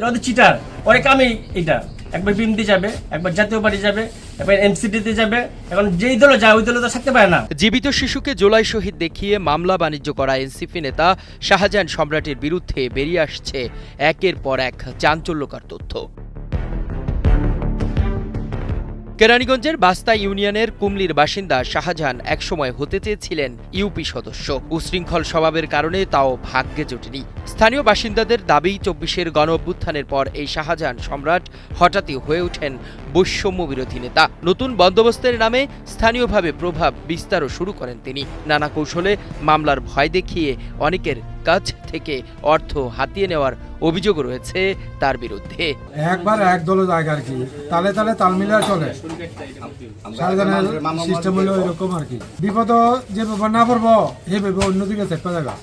ওদের চিটার অনেক আমি এটা একবার বিএমপি যাবে, একবার জাতীয় পার্টি যাবে, একবার এনসিপিতে যাবে। এখন যেই দলে যায় ওই দলে তো থাকতে পারে না। জীবিত শিশুকে জুলাই শহীদ দেখিয়ে মামলা বাণিজ্য করা এনসিপি নেতা শাহজাহান সম্রাটের বিরুদ্ধে বেরিয়ে আসছে একের পর এক চাঞ্চল্যকর তথ্য। কেরানীগঞ্জের বাস্তা ইউনিয়নের কুমলির বাসিন্দা শাহজাহান একসময় হতে চেয়েছিলেন ইউপি সদস্য। উশৃঙ্খল স্বভাবের কারণে তাও ভাগ্যে জোটেনি। স্থানীয় বাসিন্দাদের দাবি ২৪-এর গণঅভ্যুত্থানের পর এই শাহজাহান সম্রাট হঠাৎই হয়ে ওঠেন বৈষম্য বিরোধী নেতা। নতুন বন্দোবস্তের নামে স্থানীয়ভাবে প্রভাব বিস্তারও শুরু করেন তিনি। নানা কৌশলে মামলার ভয় দেখিয়ে অনেকের কাছ থেকে অর্থ হাতিয়ে নেওয়ার অভিযোগ রয়েছে তার বিরুদ্ধে। একবার এক দল জায়গা আর কি, তালে তালে তাল মিলিয়ে চলে। সিস্টেম হলো এরকম আর কি, বিপদ যে ব্যাপার না পড়বো এই ভেবে অন্যদিকে চেপা জায়গা।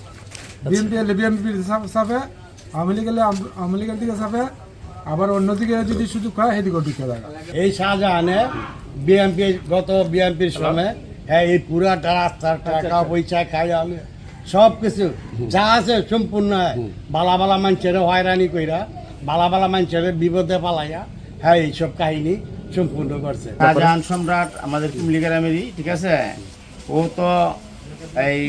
বিএমপি এলে বিএমপির চাপে, আওয়ামী লীগ এলে আওয়ামী লীগের দিকে চাপে, আবার অন্যদিকে যদি সুযোগ হয় সেদিকে ঢুকে জায়গা। এই শাহজাহানে বিএমপির সময় হ্যাঁ এই পুরাটা রাস্তার টাকা পয়সা খাই আমি সব কিছু যা আছে সম্পূর্ণ বালা বালা মানুষের হয়রানি কইরা বালা বালা মানুষের বিপদে পালাইয়া হ্যাঁ এইসব কাহিনী সম্পূর্ণ করছে। শাহজাহান সম্রাট আমাদের কুমলি গ্রামেরই, ঠিক আছে। ও তো এই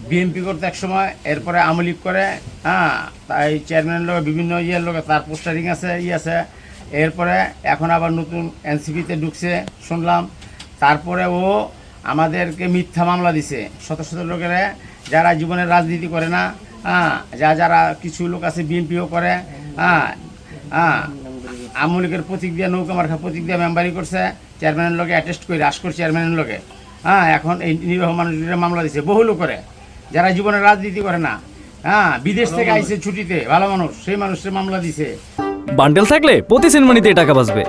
বিএমপি করতে এক সময়, এরপরে আওয়ামী লীগ করে, হ্যাঁ তাই চেয়ারম্যানের লোক বিভিন্ন ইয়ের লোক তার পোস্টারিং আছে আছে। এরপরে এখন আবার নতুন এনসিপিতে ঢুকছে শুনলাম। তারপরে ও আমাদেরকে মিথ্যা মামলা দিছে শত শত লোকেরা যারা জীবনের রাজনীতি করে না, হ্যাঁ যারা কিছু লোক আছে বিএনপিও করে, হ্যাঁ হ্যাঁ আওয়ামী লীগের প্রতীক দিয়ে নৌকা মার্কা প্রতীক দিয়ে মেম্বারি করছে, চেয়ারম্যানের লোকে অ্যাটেস্ট করে রাষ্ট্র চেয়ারম্যানের লোকে, হ্যাঁ এখন এই নিরীহ মানুষদের মামলা দিছে বহু লোকেরে যারা জীবনের রাজনীতি করে না, হ্যাঁ বিদেশ থেকে আইছে ছুটিতে ভালো মানুষ, সেই মানুষের মামলা দিছে। বান্ডেল থাকলে প্রতি সেনমানিতে টাকা বাঁচবে।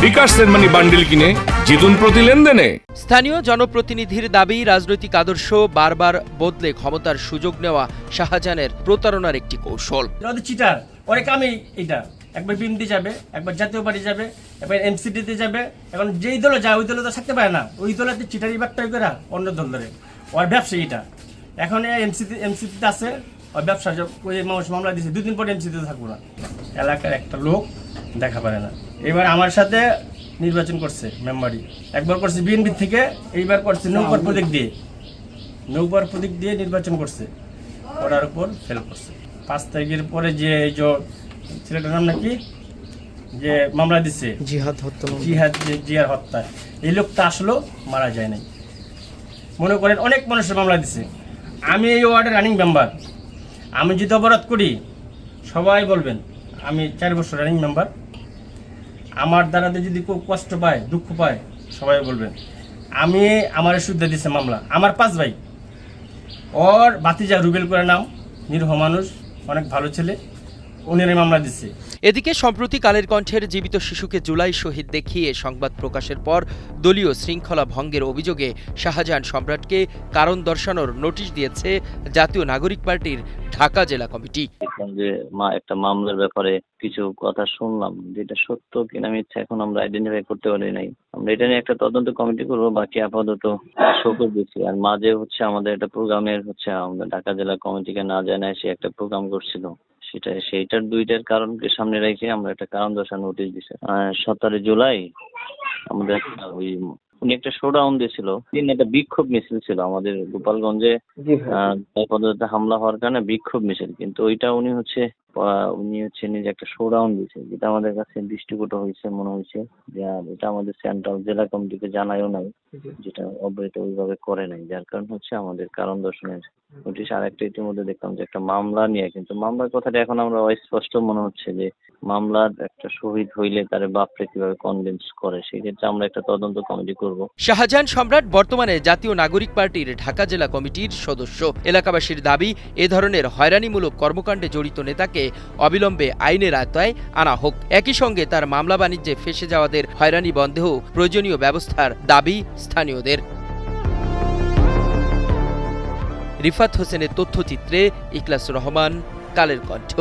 বিকাশ সেনমানি বান্ডেল কিনে জিতুন প্রতি লেনদেনে। স্থানীয় জনপ্রতিনিধির দাবি, রাজনৈতিক আদর্শ বারবার বদলে ক্ষমতার সুযোগ নেওয়া শাহজাহানের প্রতারণার একটি কৌশল। ওদের চিটার অনেক আমি এটা একবার বিএমপি যাবে, একবার জাতীয় পার্টি যাবে, একবার এনসিপিতে যাবে। এখন যেই দলে যায় ওই দলে তো থাকতে পারে না। ওই দলেতে চিটারি বাট্টাই করে অন্য দল ধরে ওর ব্যবসা এটা। এখন এমসিপিতে আছে ওর ব্যবসা, ওই মানুষ মামলা দিয়েছে, 2 দিন পরে এমসিপিতে থাকবো না। এলাকার একটা লোক দেখা পারে না। এবার আমার সাথে নির্বাচন করছে মেম্বারি, একবার করছে বিএনপি থেকে, এইবার করছে নৌকার প্রতীক দিয়ে নির্বাচন করছে, করার উপর ফেল করছে। 5 তারিখের পরে যে এই যে ছেলেটার নাম নাকি যে মামলা দিচ্ছে জিহাদ হত্যা, এই লোকটা আসলো মারা যায় নাই। মনে করেন অনেক মানুষের মামলা দিচ্ছে। আমি এই ওয়ার্ডের রানিং মেম্বার, আমি যদি অপরাধ করি সবাই বলবেন আমি 4 বছর রানিং মেম্বার। আমার দ্বারাতে যদি কেউ কষ্ট পায় দুঃখ পায় সবাই বলবেন। আমার শুদ্ধ দিচ্ছে মামলা আমার 5 ভাই, ওর ভাতিজা রুবেল করে নাম, নিরীহ মানুষ, অনেক ভালো ছেলে, উনি মামলা দিচ্ছে। এদিকে সম্প্রতি কালের কণ্ঠের জীবিত শিশুকে জুলাই শহীদ দেখিয়ে সংবাদ প্রকাশের পর দলীয় শৃঙ্খলা ভঙ্গের অভিযোগে শাহজাহান সম্রাটকে কারণ দর্শানোর নোটিশ দিয়েছে জাতীয় নাগরিক পার্টির ঢাকা জেলা কমিটি। যে একটা মামলার ব্যাপারে কিছু কথা শুনলাম, যেটা সত্য কিনা মিথ্যা এখন আমরা আইডেন্টিফাই করতে পারি নাই। আমরা এটা নিয়ে একটা তদন্ত কমিটি করবো, বাকি আপাতত শোকর দিচ্ছি। আর মাঝে আমাদের একটা প্রোগ্রামের আমাদের ঢাকা জেলা কমিটিকে না জানায় সে একটা প্রোগ্রাম করছিল, সেইটার 2টার কারণকে সামনে রেখে আমরা একটা কারণ দর্শা নোটিশ দিছি। 17 জুলাই আমাদের উনি একটা শোডাউন দিয়েছিল, একটা বিক্ষোভ মিছিল ছিল আমাদের গোপালগঞ্জে। পদ্ধতিতে হামলা হওয়ার কারণে বিক্ষোভ মিছিল, কিন্তু ওইটা উনি নিজে একটা শোডাউন দিয়েছে, যেটা আমাদের কাছে দৃষ্টিকট হয়েছে, মনে হয়েছে যে এটা আমাদের সেন্ট্রাল জেলা কমিটিকে জানায়ও নাই, যেটা অবহিত ওইভাবে করে নাই, যার কারণ আমাদের কারণ দর্শনের নোটিশ। আর একটা ইতিমধ্যে দেখলাম যে একটা মামলা নিয়ে, কিন্তু মামলার কথাটা এখন আমরা অস্পষ্ট মনে হচ্ছে যে মামলার একটা শহীদ হইলে তার বাপরে কিভাবে কনভিন্স করে, সেই ক্ষেত্রে আমরা একটা তদন্ত কমিটি করব। শাহজাহান সম্রাট বর্তমানে জাতীয় নাগরিক পার্টির ঢাকা জেলা কমিটির সদস্য। এলাকাবাসীর দাবি, এ ধরনের হয়রানিমূলক কর্মকাণ্ডে জড়িত নেতাকে অবিলম্বে আইনের আওতায় আনা হোক। একই সঙ্গে তার মামলা বাণিজ্যে ফেঁসে যাওয়াদের হয়রানি বন্ধেও প্রয়োজনীয় ব্যবস্থার দাবি স্থানীয়দের। রিফাত হোসেনের তথ্যচিত্রে ইখলাস রহমান, কালের কণ্ঠ।